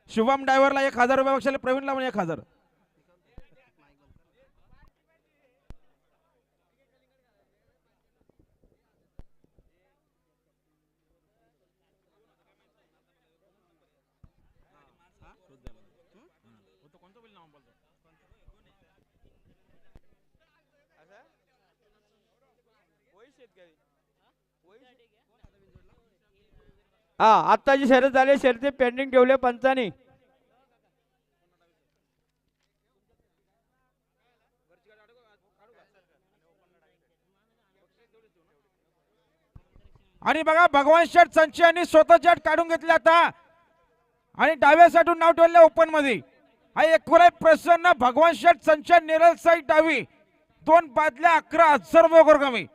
शुभम ड्रायव्हरला 1000 रुपये बक्षीस, प्रवीणला पण 1000. हा आत्ताची शर्यत झाली, शर्यती पेंडिंग ठेवले पंचानी. आणि बघा भगवान शेठ संचय यांनी स्वतः जट काढून घेतले आता आणि डाव्या साईडून नाव ठेवले ओपन मध्ये. हा एकुराय प्रसन्न भगवान शेठ संचय नेरल साईड डावी 2 बादल्या 11 सर्व गोरगामी.